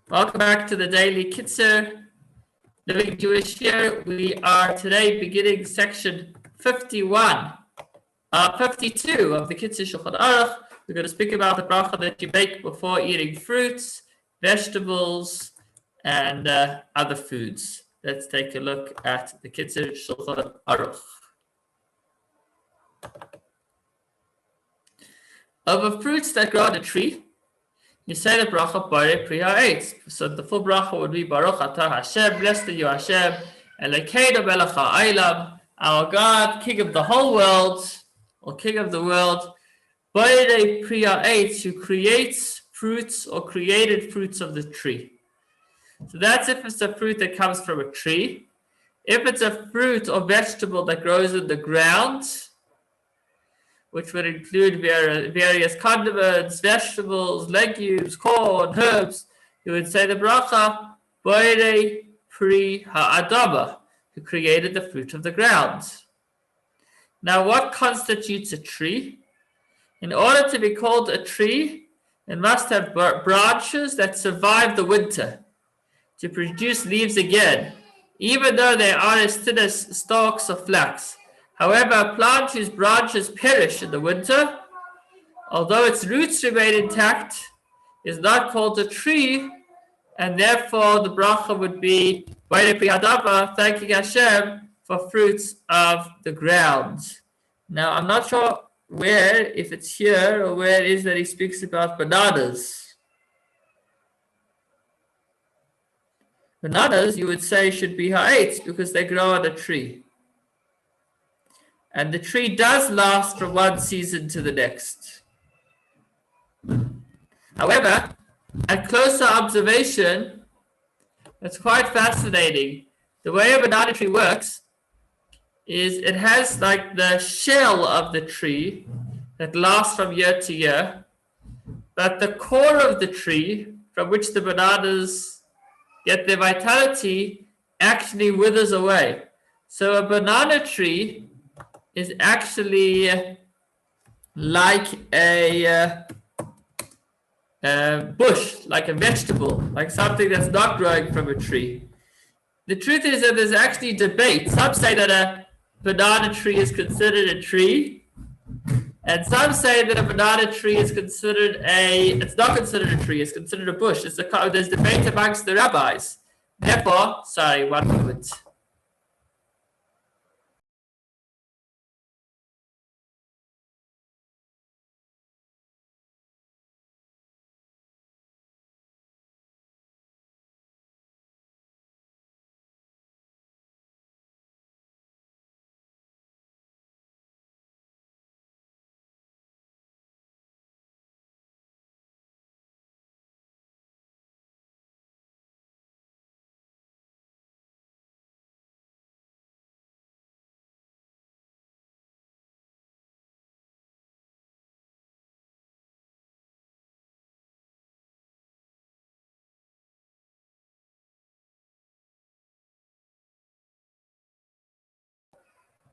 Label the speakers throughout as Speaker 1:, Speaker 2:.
Speaker 1: Welcome back to the Daily Kitzur Living Jewish Year. We are today beginning section 52 of the Kitzur Shulchan Aruch. We're going to speak about the bracha that you make before eating fruits, vegetables, and other foods. Let's take a look at the Kitzur Shulchan Aruch. Of the fruits that grow on a tree, you say the bracha Borei Pri Ha'etz. So the full bracha would be Baruch Atah Hashem, blessed are you Hashem, Elokeinu melech ha'olam, our God, King of the whole world, or King of the world, Borei Pri Ha'etz, who creates fruits or created fruits of the tree. So that's if it's a fruit that comes from a tree. If it's a fruit or vegetable that grows in the ground, which would include various condiments, vegetables, legumes, corn, herbs, you would say the bracha, Borei Pri Ha'adama, who created the fruit of the ground. Now, what constitutes a tree? In order to be called a tree, it must have branches that survive the winter to produce leaves again, even though they are as thin as stalks of flax. However, a plant whose branches perish in the winter, although its roots remain intact, is not called a tree, and therefore the bracha would be Borei Pri Ha'adama, thanking Hashem for fruits of the ground. Now, I'm not sure where, if it's here or where it is that he speaks about bananas. Bananas, you would say, should be ha'etz because they grow on a tree. And the tree does last from one season to the next. However, at closer observation, it's quite fascinating. The way a banana tree works is it has like the shell of the tree that lasts from year to year, but the core of the tree, from which the bananas get their vitality, actually withers away. So a banana tree is actually like a bush, like a vegetable, like something that's not growing from a tree. The truth is that there's actually debate. Some say that a banana tree is considered a tree, and some say that a banana tree is considered it's not considered a tree, it's considered a bush. There's debate amongst the rabbis. Therefore, sorry, one moment.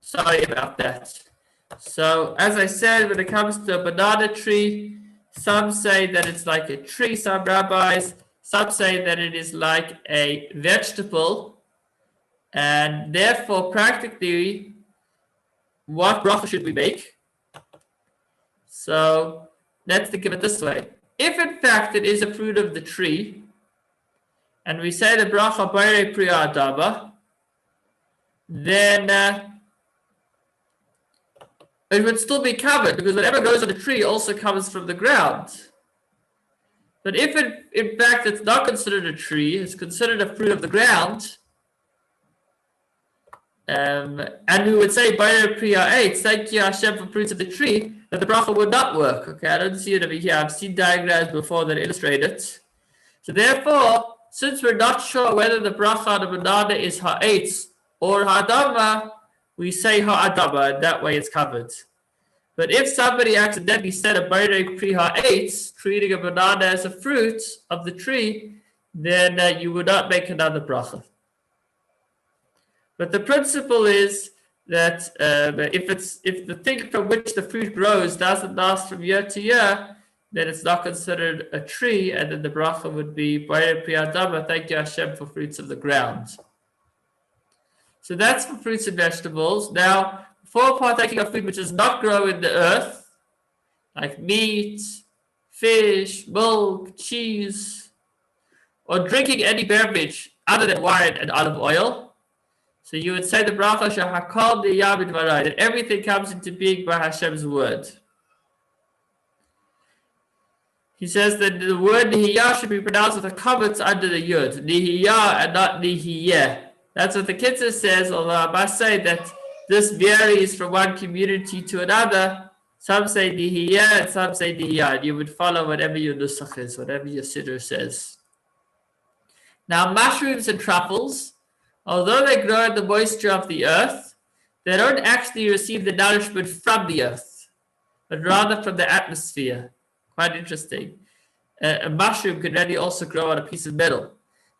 Speaker 1: Sorry about that. So, as I said, when it comes to a banana tree, some say that it's like a tree, some rabbis. Some say that it is like a vegetable. And therefore, practically, what bracha should we make? So, let's think of it this way. If, in fact, it is a fruit of the tree, and we say the bracha Borei Pri Ha'adama, then it would still be covered because whatever grows on the tree also comes from the ground. But if in fact it's not considered a tree, it's considered a fruit of the ground, and we would say Borei Pri Ha'etz, thank you Hashem for fruits of the tree, that the bracha would not work. Okay, I don't see it over here. I've seen diagrams before that illustrate it. So therefore, since we're not sure whether the bracha on the banana is ha'etz or ha'adama, we say ha'adama, and that way it's covered. But if somebody accidentally said a Borei Pri Ha'etz, treating a banana as a fruit of the tree, then you would not make another bracha. But the principle is that if the thing from which the fruit grows doesn't last from year to year, then it's not considered a tree, and then the bracha would be Borei Pri Adama, thank you Hashem for fruits of the ground. So that's for fruits and vegetables. Now, before partaking of food which does not grow in the earth, like meat, fish, milk, cheese, or drinking any beverage other than wine and olive oil, so you would say the bracha shahakal diyam dvarai, that everything comes into being by Hashem's word. He says that the word nihiyah should be pronounced with a comment under the yud, nihiyah and not nihiyeh. That's what the Kitzur says, although I must say that this varies from one community to another. Some say nihiyah and some say nihiyah. You would follow whatever your nusach is, whatever your siddur says. Now, mushrooms and truffles, although they grow in the moisture of the earth, they don't actually receive the nourishment from the earth, but rather from the atmosphere. Quite interesting. A mushroom could really also grow on a piece of metal.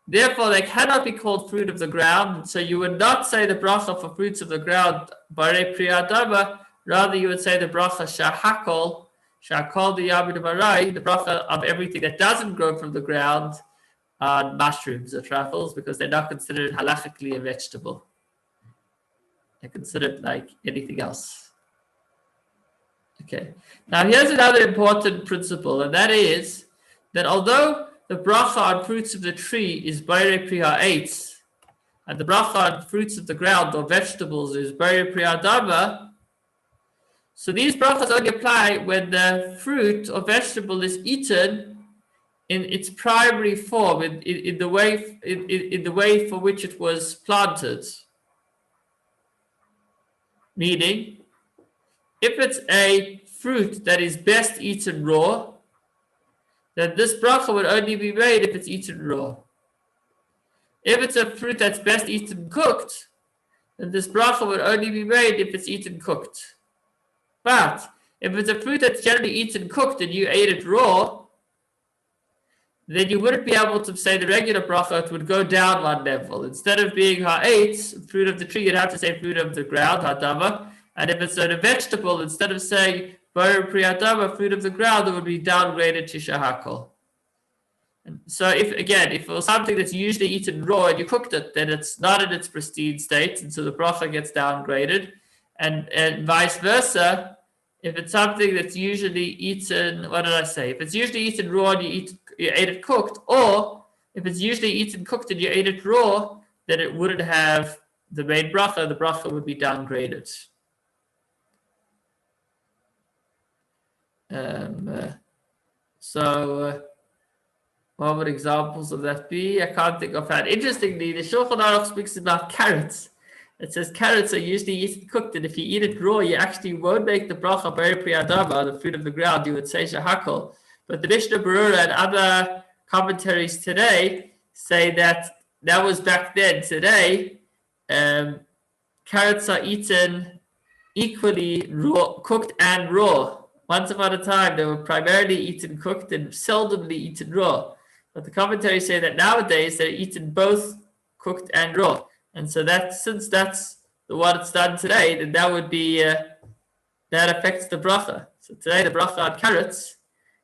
Speaker 1: Therefore, they cannot be called fruit of the ground. So you would not say the bracha for fruits of the ground, Borei Pri Adama. Rather, you would say the bracha shahakol diyam dvarai, the bracha of everything that doesn't grow from the ground, on mushrooms or truffles, because they're not considered halachically a vegetable. They're considered like anything else. Okay. Now here's another important principle, and that is that although the bracha on fruits of the tree is Borei Pri Ha'etz, and the bracha on fruits of the ground or vegetables is Borei Pri Adama, so these brachas only apply when the fruit or vegetable is eaten in its primary form, in the way for which it was planted. Meaning, if it's a fruit that is best eaten raw, then this bracha would only be made if it's eaten raw. If it's a fruit that's best eaten cooked, then this bracha would only be made if it's eaten cooked. But if it's a fruit that's generally eaten cooked and you ate it raw, then you wouldn't be able to say the regular bracha. It would go down one level. Instead of being ha'etz, fruit of the tree, you'd have to say fruit of the ground, ha'dama. And if it's a vegetable, instead of saying Borei Pri Adama, fruit of the ground, it would be downgraded to shahakol. And so if it was something that's usually eaten raw and you cooked it, then it's not in its pristine state, and so the bracha gets downgraded. And vice versa, if it's something that's usually eaten, if it's usually eaten raw and you ate it cooked, or if it's usually eaten cooked and you ate it raw, then it wouldn't have the main bracha. The bracha would be downgraded. What would examples of that be? I can't think of that. Interestingly, the Shulchan Aruch speaks about carrots. It says carrots are usually eaten cooked, and if you eat it raw, you actually won't make the bracha Borei Pri Adama, the fruit of the ground. You would say shahakol. But the Mishnah Berurah and other commentaries today say that was back then. Today, carrots are eaten equally raw, cooked and raw. Once upon a time, they were primarily eaten cooked and seldomly eaten raw. But the commentaries say that nowadays they're eaten both cooked and raw. And so since that's the one it's done today, then that would be that affects the bracha. So today the bracha on carrots,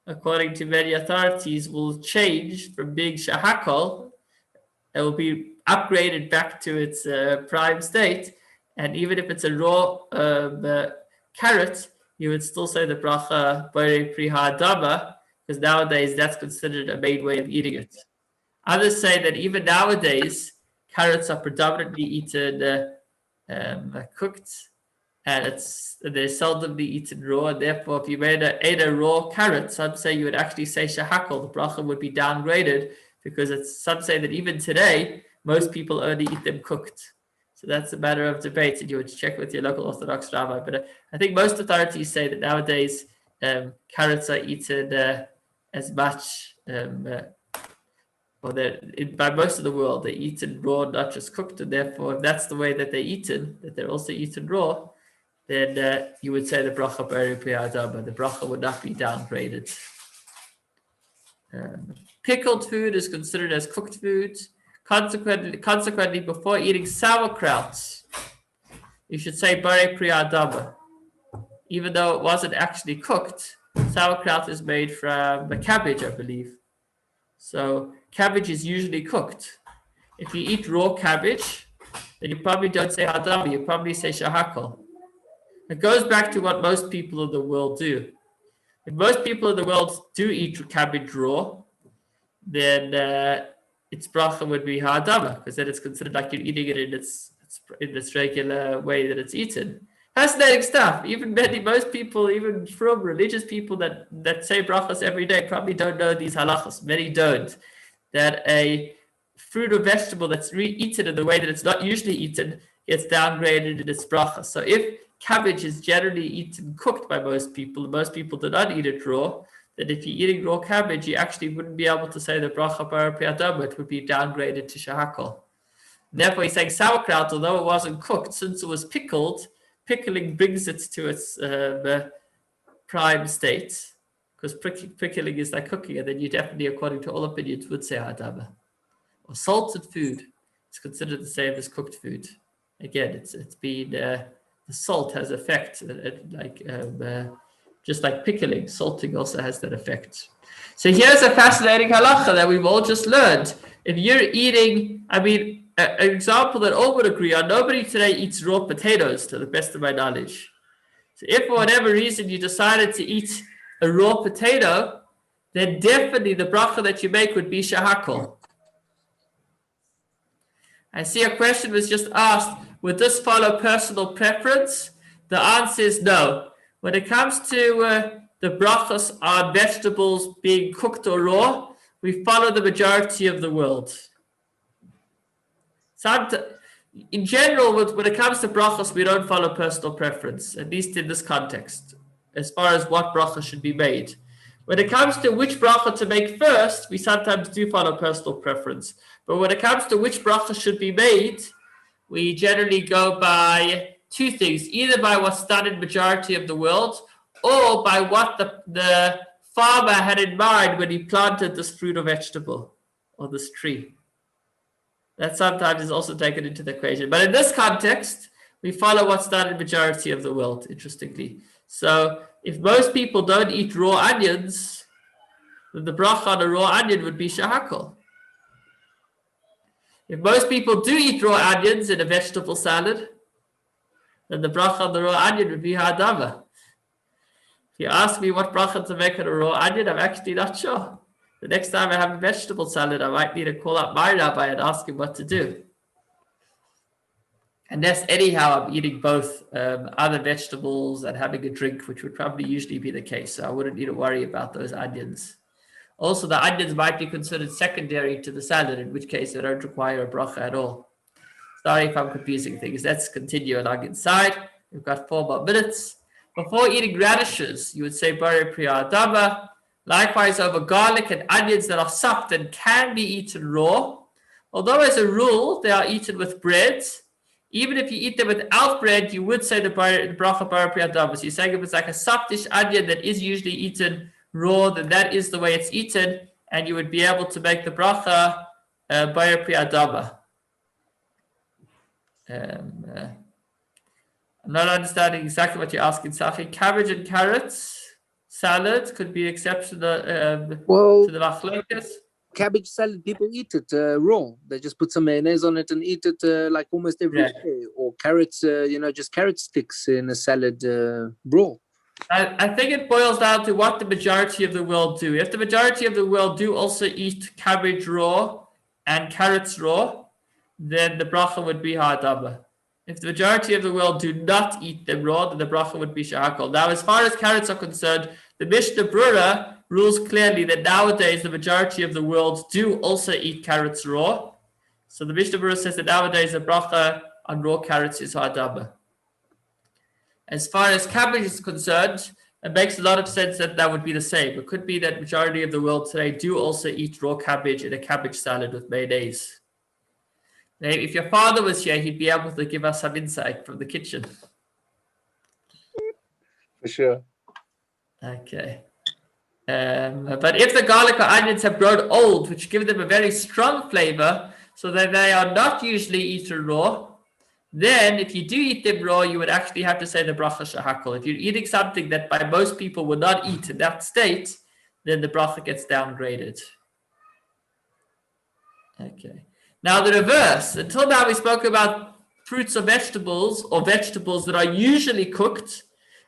Speaker 1: according to many authorities, will change from being shahakol. It will be upgraded back to its prime state. And even if it's a raw carrot, you would still say the bracha Borei Pri Ha'adama, because nowadays that's considered a main way of eating it. Others say that even nowadays, carrots are predominantly eaten cooked, and they're seldomly eaten raw. And therefore, if you ate a raw carrot, some say you would actually say shahakol. The bracha would be downgraded, because some say that even today, most people only eat them cooked. So that's a matter of debate, and you would check with your local Orthodox rabbi. But I think most authorities say that nowadays carrots are eaten as much, by most of the world, they're eaten raw, not just cooked. And therefore, if that's the way that they're eaten, that they're also eaten raw, then you would say the bracha Borei Pri Adama. The bracha would not be downgraded. Pickled food is considered as cooked food. Consequently, before eating sauerkraut, you should say Borei Pri Adama. Even though it wasn't actually cooked, Sauerkraut is made from cabbage, I believe. So cabbage is usually cooked. If you eat raw cabbage, then you probably don't say hadami, you probably say shahakal. It goes back to what most people of the world do. If most people of the world do eat cabbage raw, then its bracha would be hadama, because then it's considered like you're eating it in its regular way that it's eaten. Fascinating stuff. Even most people, even from religious people that say brachas every day, probably don't know these halachas. Many don't. That a fruit or vegetable that's eaten in the way that it's not usually eaten gets downgraded in its bracha. So if cabbage is generally eaten cooked by most people do not eat it raw, then if you're eating raw cabbage, you actually wouldn't be able to say the bracha bar priyadam, it would be downgraded to shahakal. Therefore, he's saying sauerkraut, although it wasn't cooked, since it was pickled, pickling brings it to its prime state, because pickling is like cooking, and then you definitely, according to all opinions, would say hadama. Or salted food is considered the same as cooked food. Again, it's been the salt has effect, just like pickling, salting also has that effect. So here's a fascinating halacha that we've all just learned. If you're eating, an example that all would agree on, nobody today eats raw potatoes, to the best of my knowledge. So if for whatever reason you decided to eat a raw potato, then definitely the bracha that you make would be shahakal. I see a question was just asked, would this follow personal preference? The answer is no. When it comes to the brachas on vegetables being cooked or raw, we follow the majority of the world. In general, when it comes to brachas, we don't follow personal preference, at least in this context, as far as what bracha should be made. When it comes to which bracha to make first, we sometimes do follow personal preference. But when it comes to which bracha should be made, we generally go by two things, either by what's done in majority of the world, or by what the farmer had in mind when he planted this fruit or vegetable, or this tree. That sometimes is also taken into the equation. But in this context, we follow what's done in majority of the world, interestingly. So if most people don't eat raw onions, then the bracha on a raw onion would be shahakal. If most people do eat raw onions in a vegetable salad, then the bracha on the raw onion would be hadama. If you ask me what bracha to make on a raw onion, I'm actually not sure. The next time I have a vegetable salad, I might need to call up my rabbi and ask him what to do. And that's anyhow, I'm eating both other vegetables and having a drink, which would probably usually be the case. So I wouldn't need to worry about those onions. Also, the onions might be considered secondary to the salad, in which case they don't require a bracha at all. Sorry if I'm confusing things. Let's continue along inside. We've got 4 more minutes. Before eating radishes, you would say Bari Priya Adama. Likewise, over garlic and onions that are soft and can be eaten raw. Although as a rule, they are eaten with bread. Even if you eat them without bread, you would say the bracha Bari Priya Adama. So you're saying if it's like a softish onion that is usually eaten raw, then that is the way it's eaten, and you would be able to make the bracha Bari Priya Adama. I'm not understanding exactly what you're asking, Safi. Cabbage and carrots salad could be exceptional to the machlokes.
Speaker 2: Cabbage salad, people eat it raw. They just put some mayonnaise on it and eat it like almost every day. Or carrots, just carrot sticks in a salad raw.
Speaker 1: I think it boils down to what the majority of the world do. If the majority of the world do also eat cabbage raw and carrots raw, then the bracha would be hadama. If the majority of the world do not eat them raw, then the bracha would be shahakal. Now, as far as carrots are concerned, the Mishnah Brura rules clearly that nowadays the majority of the world do also eat carrots raw. So the Mishnah Brura says that nowadays the bracha on raw carrots is hadama. As far as cabbage is concerned, it makes a lot of sense that would be the same. It could be that majority of the world today do also eat raw cabbage in a cabbage salad with mayonnaise. Now, if your father was here, he'd be able to give us some insight from the kitchen.
Speaker 2: For sure.
Speaker 1: Okay. But if the garlic or onions have grown old, which give them a very strong flavor, so that they are not usually eaten raw, then if you do eat them raw, you would actually have to say the bracha shahakol. If you're eating something that by most people would not eat in that state, then the bracha gets downgraded. Okay. Now the reverse. Until now we spoke about fruits or vegetables that are usually cooked,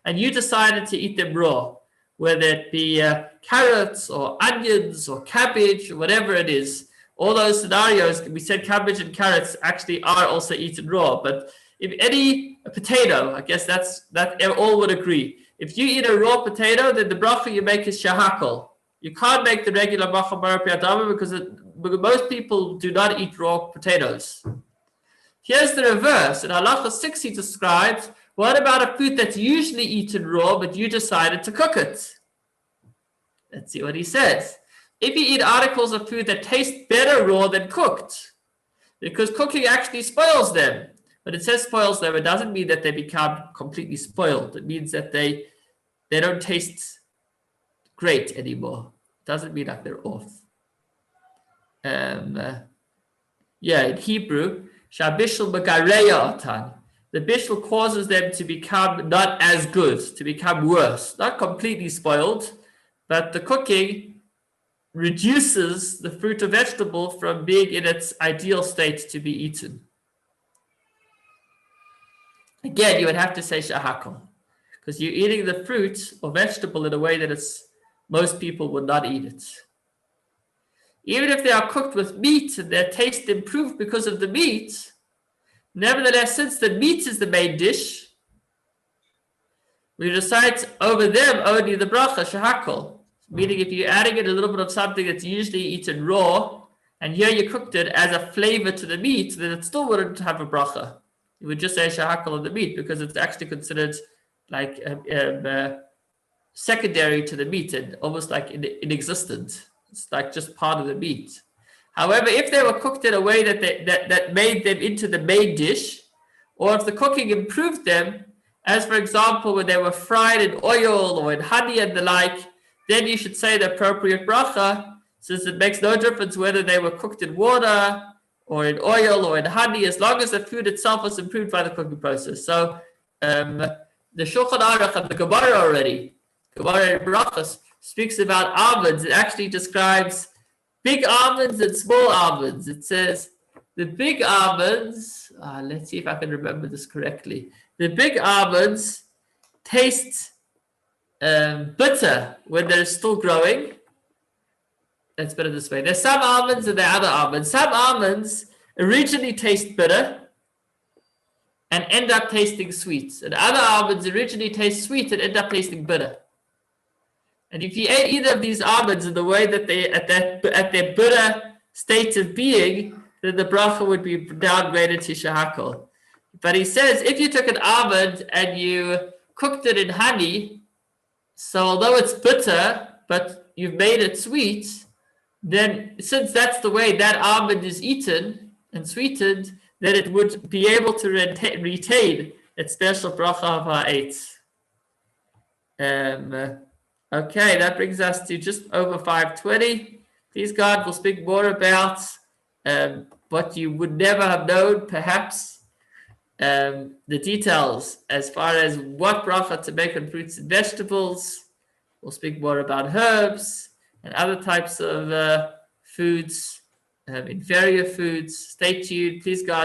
Speaker 1: and you decided to eat them raw, whether it be carrots or onions or cabbage or whatever it is. All those scenarios, we said cabbage and carrots actually are also eaten raw. But if a potato, I guess that all would agree. If you eat a raw potato, then the bracha you make is shahakol. You can't make the regular bracha bar piyadama because most people do not eat raw potatoes. Here's the reverse. In halacha 6 he describes, what about a food that's usually eaten raw, but you decided to cook it? Let's see what he says. If you eat articles of food that taste better raw than cooked, because cooking actually spoils them. But it says spoils them, it doesn't mean that they become completely spoiled. It means that they don't taste great anymore. It doesn't mean that they're off. In Hebrew, Shabishul Bagareya Atan. The bishul causes them to become not as good, to become worse. Not completely spoiled, but the cooking reduces the fruit or vegetable from being in its ideal state to be eaten. Again, you would have to say shahakol, because you're eating the fruit or vegetable in a way that most people would not eat it. Even if they are cooked with meat and their taste improved because of the meat, nevertheless, since the meat is the main dish, we recite over them only the bracha shahakol. Meaning if you're adding in a little bit of something that's usually eaten raw, and here you cooked it as a flavor to the meat, then it still wouldn't have a bracha. You would just say shahakol on the meat because it's actually considered like secondary to the meat and almost like inexistent. It's like just part of the meat. However, if they were cooked in a way that made them into the main dish, or if the cooking improved them, as for example, when they were fried in oil or in honey and the like, then you should say the appropriate bracha, since it makes no difference whether they were cooked in water or in oil or in honey, as long as the food itself was improved by the cooking process. So the Shulchan Aruch and the Gemara already, Gemara in Brachos, speaks about almonds. It actually describes big almonds and small almonds. It says the big almonds, let's see if I can remember this correctly. The big almonds taste bitter when they're still growing. Let's put it this way. There's some almonds and there are other almonds. Some almonds originally taste bitter and end up tasting sweet. And other almonds originally taste sweet and end up tasting bitter. And if you ate either of these almonds in the way that they at their bitter state of being, then the bracha would be downgraded to shahakol. But he says if you took an almond and you cooked it in honey, so although it's bitter, but you've made it sweet, then since that's the way that almond is eaten and sweetened, then it would be able to retain its special bracha of ha'etz. Okay, that brings us to just over 5:20. Please God, we'll speak more about what you would never have known, perhaps, the details as far as what bracha to make on fruits and vegetables. We'll speak more about herbs and other types of foods, inferior foods. Stay tuned. Please God.